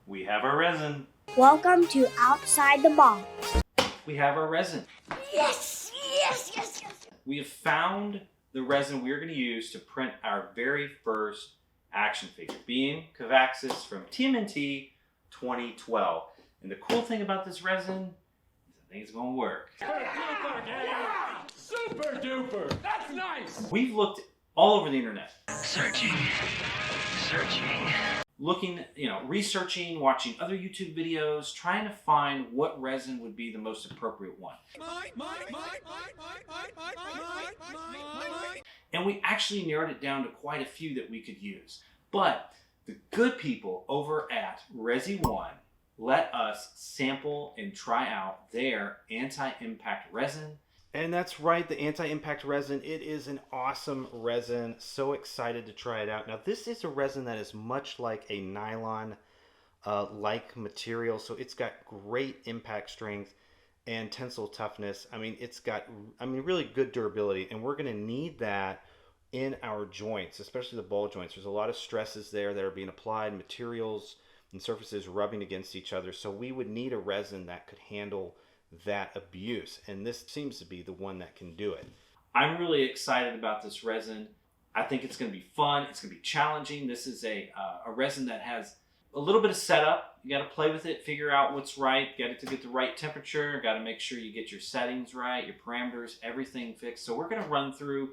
We have our resin. Welcome to Outside the Box. We have our resin. Yes, yes, yes, yes. We have found the resin we're going to use to print our very first action figure, being Cavaxis from TMNT 2012. And the cool thing about this resin is I think it's going to work. Super duper! That's nice! We've looked all over the internet. Searching. Looking, researching, watching other YouTube videos, trying to find what resin would be the most appropriate one. And we actually narrowed it down to quite a few that we could use. But the good people over at Resione let us sample and try out their anti-impact resin. And that's right, the anti-impact resin. It is an awesome resin. So excited to try it out. Now, this is a resin that is much like a nylon-like material. So it's got great impact strength and tensile toughness. I mean, it's got, really good durability. And we're going to need that in our joints, especially the ball joints. There's a lot of stresses there that are being applied, materials and surfaces rubbing against each other. So we would need a resin that could handle that abuse, and this seems to be the one that can do it. I'm really excited about this resin. I think it's going to be fun. It's going to be challenging. This is a resin that has a little bit of setup. You got to play with it, figure out what's right, got it to get the right temperature, got to make sure you get your settings right, your parameters, everything fixed. So we're going to run through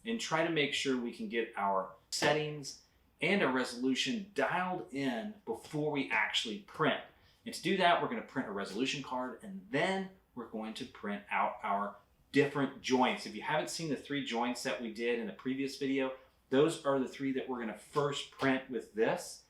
and try to make sure we can get our settings and our resolution dialed in before we actually print. And to do that, we're going to print a resolution card, and then we're going to print out our different joints. If you haven't seen the 3 joints that we did in the previous video, those are the 3 that we're going to first print with this.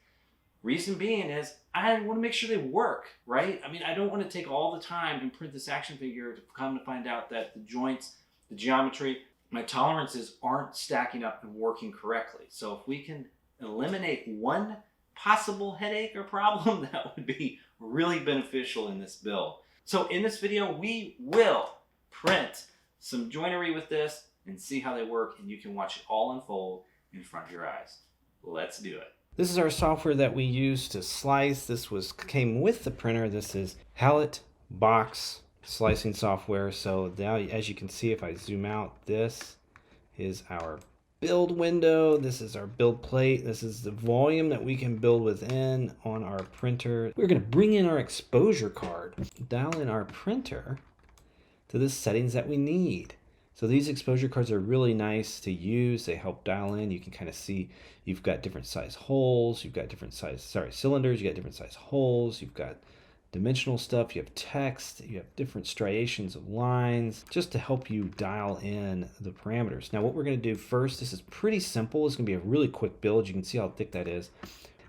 Reason being is I want to make sure they work, right? I don't want to take all the time and print this action figure to come to find out that the joints, the geometry, my tolerances aren't stacking up and working correctly. So if we can eliminate one possible headache or problem, that would be really beneficial in this build. So in this video, we will print some joinery with this and see how they work, and you can watch it all unfold in front of your eyes. Let's do it. This is our software that we use to slice. This came with the printer. This is Palette Box slicing software. So now, as you can see, if I zoom out, this is our build window. This is our build plate. This is the volume that we can build within on our printer. We're going to bring in our exposure card, dial in our printer to the settings that we need. So these exposure cards are really nice to use. They help dial in. You can kind of see you've got different size holes. You've got different size, cylinders. You got different size holes. You've got dimensional stuff, you have text, you have different striations of lines, just to help you dial in the parameters. Now what we're going to do first, this is pretty simple. It's going to be a really quick build. You can see how thick that is.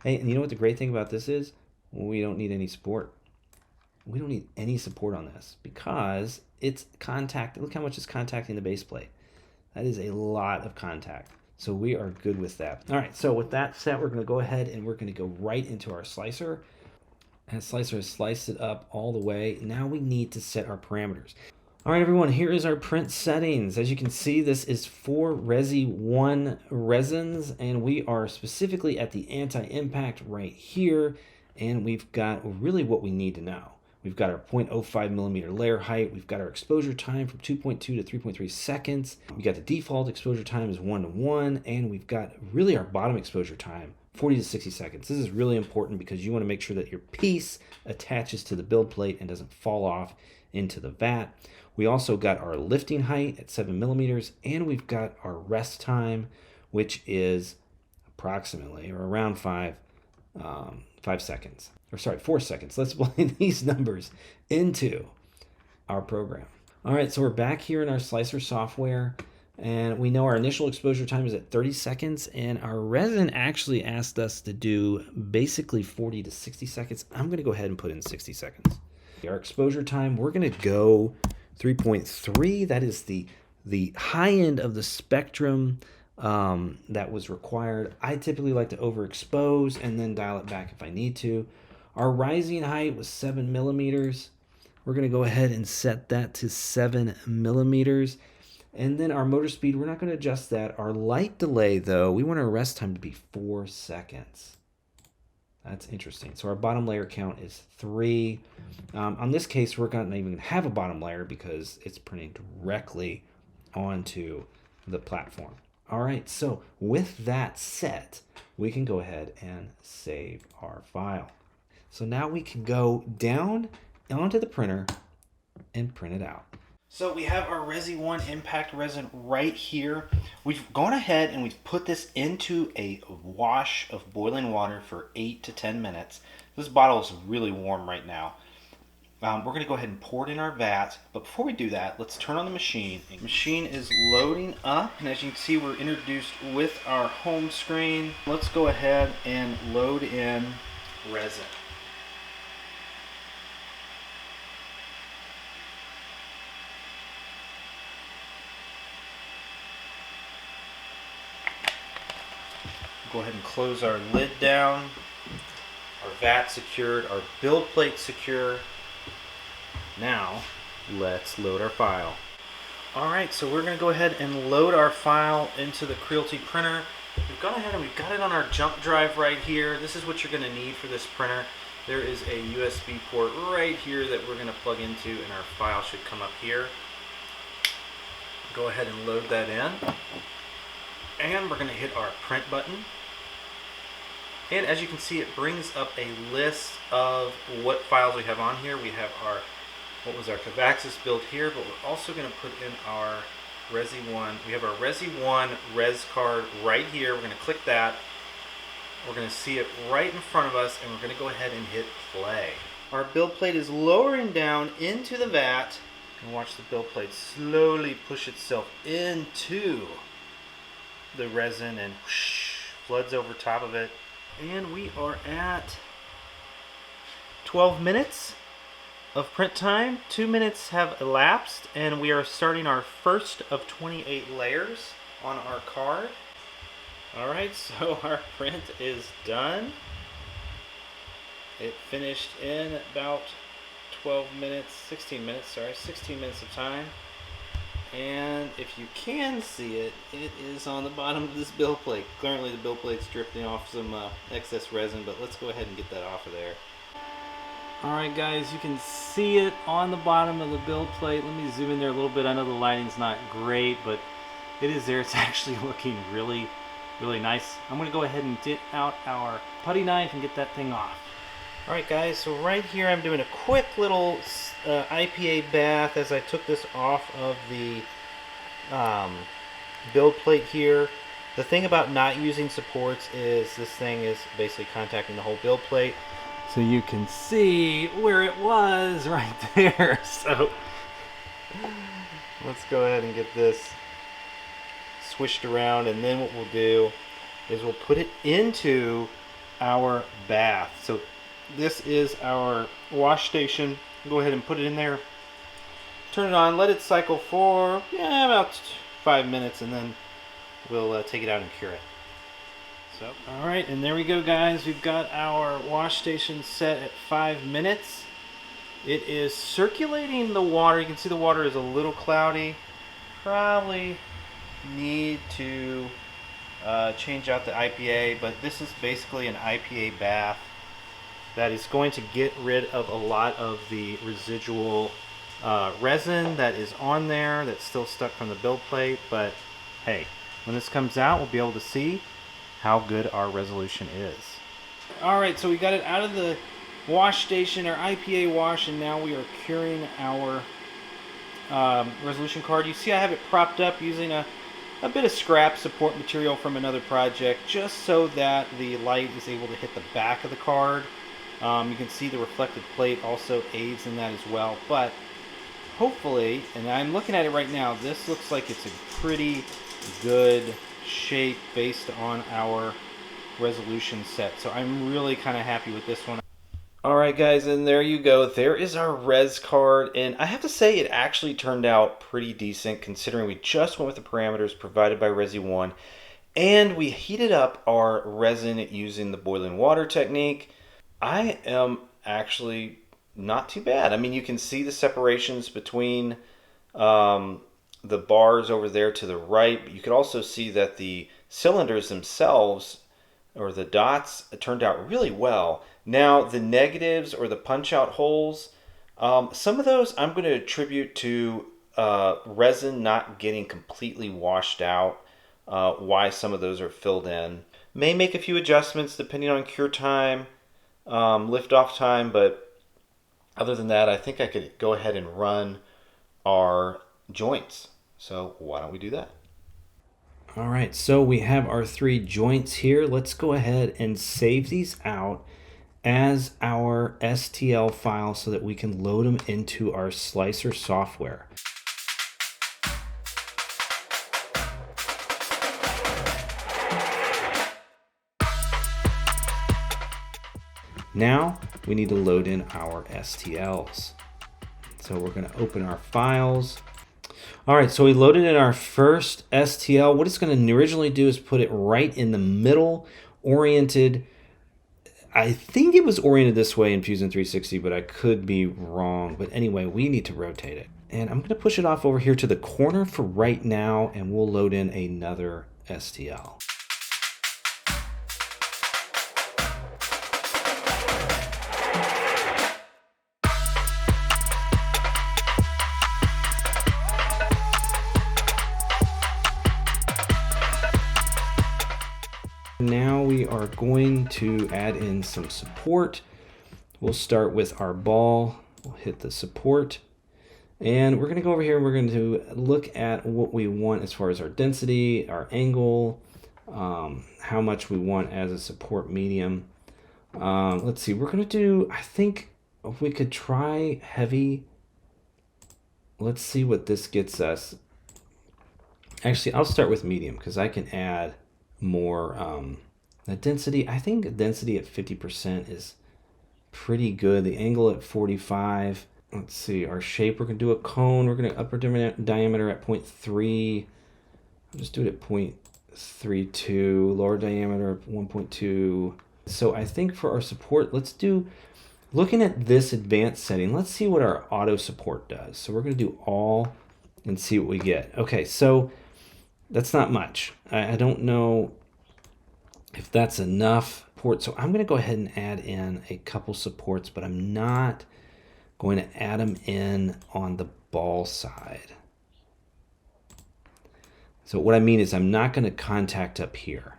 Hey, and you know what the great thing about this is? We don't need any support. We don't need any support on this because it's contact. Look how much it's contacting the base plate. That is a lot of contact. So we are good with that. All right, so with that set, we're going to go ahead and we're going to go right into our slicer. And slicer has sliced it up all the way. Now we need to set our parameters. All right, everyone, here is our print settings. As you can see, this is for Resi1 resins, and we are specifically at the anti-impact right here. And we've got really what we need to know. We've got our 0.05 millimeter layer height. We've got our exposure time from 2.2 to 3.3 seconds. We got the default exposure time is 1:1, and we've got really our bottom exposure time 40 to 60 seconds. This is really important because you want to make sure that your piece attaches to the build plate and doesn't fall off into the vat. We also got our lifting height at 7 millimeters, and we've got our rest time, which is approximately or around 4 seconds. Let's plug these numbers into our program. All right, so we're back here in our slicer software. And we know our initial exposure time is at 30 seconds, and our resin actually asked us to do basically 40 to 60 seconds. I'm going to go ahead and put in 60 seconds. Our exposure time, we're going to go 3.3. That is the high end of the spectrum that was required. I typically like to overexpose and then dial it back if I need to. Our rising height was 7 millimeters. We're going to go ahead and set that to 7 millimeters. And then our motor speed, we're not going to adjust that. Our light delay, though, we want our rest time to be 4 seconds. That's interesting. So our bottom layer count is 3. On this case, we're not even have a bottom layer because it's printing directly onto the platform. All right, so with that set, we can go ahead and save our file. So now we can go down onto the printer and print it out. So we have our Resione Impact Resin right here. We've gone ahead and we've put this into a wash of boiling water for 8 to 10 minutes. This bottle is really warm right now. We're going to go ahead and pour it in our vat, but before we do that, let's turn on the machine. The machine is loading up, and as you can see, we're introduced with our home screen. Let's go ahead and load in resin. Go ahead and close our lid down. Our vat secured, our build plate secure. Now, let's load our file. Alright, so we're going to go ahead and load our file into the Creality printer. We've gone ahead and we've got it on our jump drive right here. This is what you're going to need for this printer. There is a USB port right here that we're going to plug into, and our file should come up here. Go ahead and load that in. And we're going to hit our print button. And as you can see, it brings up a list of what files we have on here. We have our, what was our Cavaxis build here, but we're also going to put in our Resi1. We have our Resi1 res card right here. We're going to click that. We're going to see it right in front of us, and we're going to go ahead and hit play. Our build plate is lowering down into the vat. And watch the build plate slowly push itself into the resin and whoosh, floods over top of it. And we are at 12 minutes of print time. 2 minutes have elapsed, and we are starting our first of 28 layers on our card. Alright, so our print is done. It finished in about 16 minutes of time. And if you can see it, it is on the bottom of this build plate. Currently the build plate's drifting off some excess resin, but let's go ahead and get that off of there. Alright guys, you can see it on the bottom of the build plate. Let me zoom in there a little bit. I know the lighting's not great, but it is there. It's actually looking really, really nice. I'm going to go ahead and get out our putty knife and get that thing off. Alright guys, so right here I'm doing a quick little IPA bath as I took this off of the build plate here. The thing about not using supports is this thing is basically contacting the whole build plate. So you can see where it was right there. So let's go ahead and get this swished around, and then what we'll do is we'll put it into our bath. So this is our wash station. Go ahead and put it in there. Turn it on, let it cycle for about 5 minutes, and then we'll take it out and cure it. So, alright, and there we go guys. We've got our wash station set at 5 minutes. It is circulating the water. You can see the water is a little cloudy. Probably need to change out the IPA, but this is basically an IPA bath that is going to get rid of a lot of the residual resin that is on there that's still stuck from the build plate. But hey, when this comes out, we'll be able to see how good our resolution is. Alright, so we got it out of the wash station, our IPA wash, and now we are curing our resolution card. You see I have it propped up using a bit of scrap support material from another project, just so that the light is able to hit the back of the card. You can see the reflected plate also aids in that as well. But hopefully, and I'm looking at it right now, this looks like it's a pretty good shape based on our resolution set. So I'm really kind of happy with this one. Alright guys, and there you go. There is our res card, and I have to say it actually turned out pretty decent considering we just went with the parameters provided by Resi1, and we heated up our resin using the boiling water technique. I am actually not too bad. I mean, you can see the separations between the bars over there to the right, but you can also see that the cylinders themselves or the dots turned out really well. Now the negatives or the punch out holes, some of those I'm going to attribute to resin not getting completely washed out, why some of those are filled in. May make a few adjustments depending on cure time, lift off time, but other than that, I think I could go ahead and run our joints. So why don't we do that? All right, so we have our 3 joints here. Let's go ahead and save these out as our STL file so that we can load them into our slicer software. Now we need to load in our STLs. So we're going to open our files. All right, so we loaded in our first STL. What it's going to originally do is put it right in the middle, oriented. I think it was oriented this way in Fusion 360, but I could be wrong. But anyway, we need to rotate it. And I'm going to push it off over here to the corner for right now, and we'll load in another STL. Now we are going to add in some support. We'll start with our ball. We'll hit the support. And we're going to go over here and we're going to look at what we want as far as our density, our angle, how much we want as a support medium. Let's see, we're going to do, I think if we could try heavy. Let's see what this gets us. Actually, I'll start with medium because I can add more. The density, I think density at 50% is pretty good. The angle at 45. Let's see, our shape, we're going to do a cone. We're going to upper diameter at 0.3. I'll just do it at 0.32. Lower diameter at 1.2. So I think for our support, let's do, looking at this advanced setting, let's see what our auto support does. So we're going to do all and see what we get. Okay, so that's not much. I don't know if that's enough support. So I'm going to go ahead and add in a couple supports, but I'm not going to add them in on the ball side. So what I mean is I'm not going to contact up here.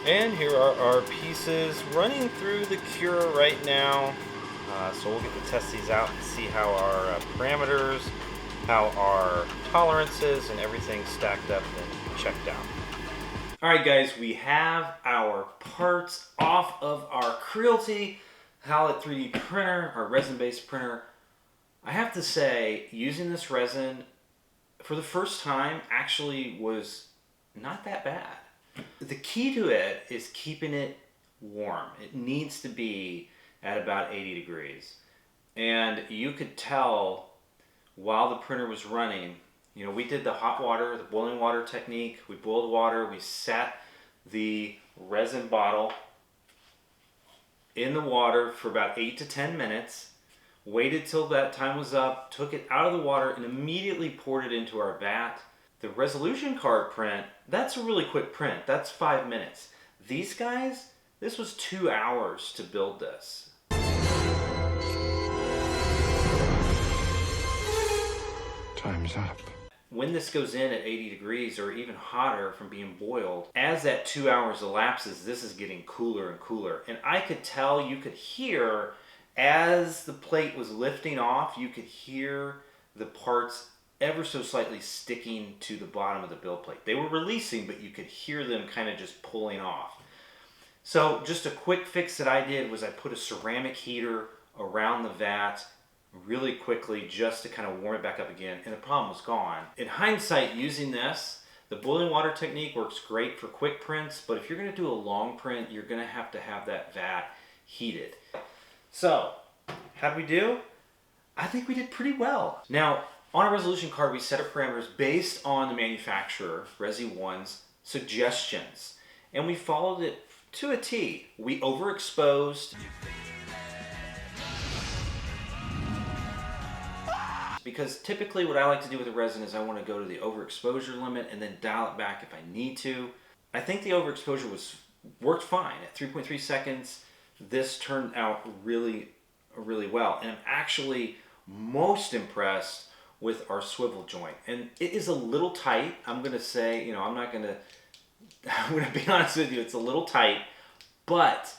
And here are our pieces running through the cure right now. So we'll get to test these out and see how our parameters, how our tolerances, and everything stacked up and checked out. All right, guys, we have our parts off of our Creality Howlet 3D printer, our resin-based printer. I have to say, using this resin for the first time actually was not that bad. The key to it is keeping it warm. It needs to be at about 80 degrees. And you could tell while the printer was running, you know, we did the hot water, the boiling water technique. We boiled water, we sat the resin bottle in the water for about 8 to 10 minutes, waited till that time was up, took it out of the water, and immediately poured it into our vat. The resolution card print, that's a really quick print. That's 5 minutes. These guys, this was 2 hours to build this. Time's up. When this goes in at 80 degrees or even hotter from being boiled, as that 2 hours elapses, this is getting cooler and cooler. And I could tell, you could hear As the plate was lifting off, you could hear the parts ever so slightly sticking to the bottom of the build plate. They were releasing, but you could hear them kind of just pulling off. So just a quick fix that I did was I put a ceramic heater around the vat really quickly just to kind of warm it back up again, and the problem was gone. In hindsight, using this, the boiling water technique works great for quick prints, but if you're going to do a long print, you're going to have that vat heated. So, how did we do? I think we did pretty well. Now, on our resolution card, we set our parameters based on the manufacturer, Resi One's suggestions, and we followed it to a T. We overexposed because typically what I like to do with a resin is I want to go to the overexposure limit and then dial it back if I need to. I think the overexposure worked fine. At 3.3 seconds, this turned out really, really well. And I'm actually most impressed with our swivel joint. And it is a little tight. I'm going to say, I'm going to be honest with you, it's a little tight, but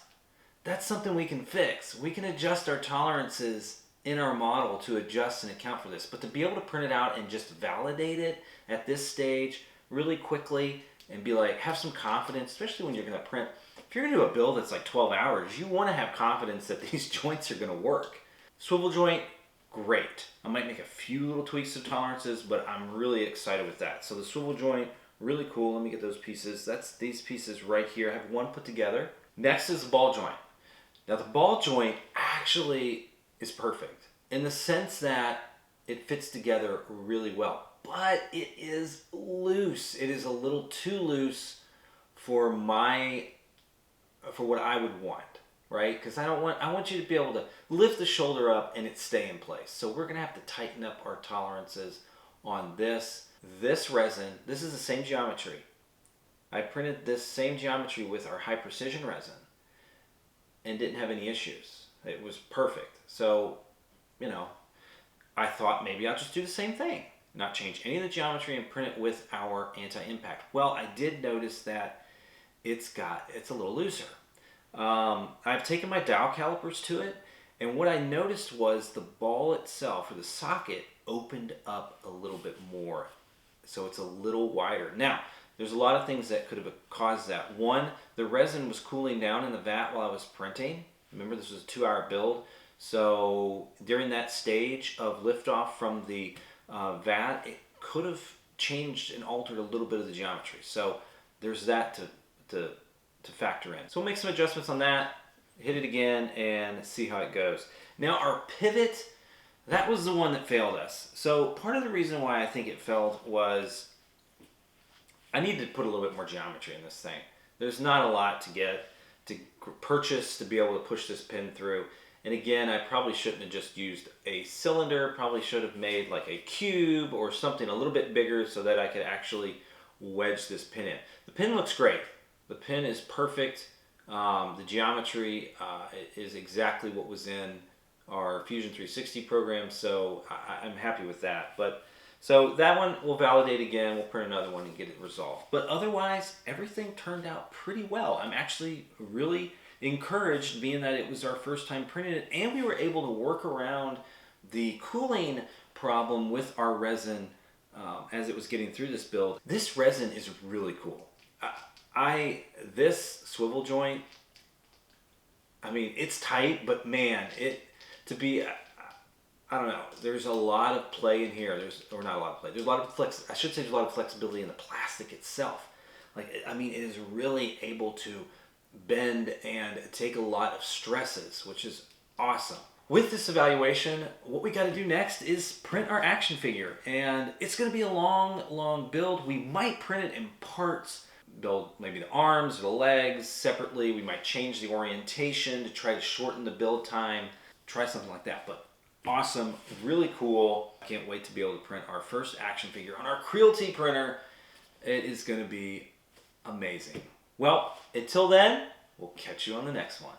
that's something we can fix. We can adjust our tolerances in our model to adjust and account for this. But to be able to print it out and just validate it at this stage really quickly and be like, have some confidence, especially when you're going to print. If you're going to do a build that's like 12 hours, you want to have confidence that these joints are going to work. Swivel joint, great. I might make a few little tweaks to tolerances, but I'm really excited with that. So the swivel joint, really cool. Let me get those pieces. That's these pieces right here. I have one put together. Next is the ball joint. Now the ball joint actually is perfect in the sense that it fits together really well, but it is loose. It is a little too loose for what I would want, right? Because I want you to be able to lift the shoulder up and it stay in place. So we're gonna have to tighten up our tolerances on this resin. This is the same geometry. I printed this same geometry with our high precision resin and didn't have any issues. It was perfect. So, I thought maybe I'll just do the same thing. Not change any of the geometry and print it with our anti-impact. Well, I did notice that it's a little looser. I've taken my dowel calipers to it, and what I noticed was the ball itself, or the socket, opened up a little bit more. So it's a little wider. Now, there's a lot of things that could have caused that. One, the resin was cooling down in the vat while I was printing. Remember, this was a 2-hour build. So during that stage of liftoff from the vat, it could have changed and altered a little bit of the geometry. So there's that to factor in. So we'll make some adjustments on that, hit it again, and see how it goes. Now our pivot, that was the one that failed us. So part of the reason why I think it failed was I needed to put a little bit more geometry in this thing. There's not a lot to purchase to be able to push this pin through. And again, I probably shouldn't have just used a cylinder. Probably should have made like a cube or something a little bit bigger so that I could actually wedge this pin in. The pin looks great. The pin is perfect. The geometry is exactly what was in our Fusion 360 program, so I'm happy with that. So that one we'll validate again. We'll print another one and get it resolved. But otherwise, everything turned out pretty well. I'm actually really encouraged, being that it was our first time printing it, and we were able to work around the cooling problem with our resin as it was getting through this build. This resin is really cool. This swivel joint, I mean, it's tight, but man, I don't know. There's a lot of play in here. There's a lot of flexibility in the plastic itself. It is really able to bend and take a lot of stresses, which is awesome. With this evaluation, what we got to do next is print our action figure, and it's going to be a long build. We might print it in parts, build maybe the arms or the legs separately. We might change the orientation to try to shorten the build time, try something like that. But awesome, really cool. I can't wait to be able to print our first action figure on our Creality printer. It is going to be amazing. Well, until then, we'll catch you on the next one.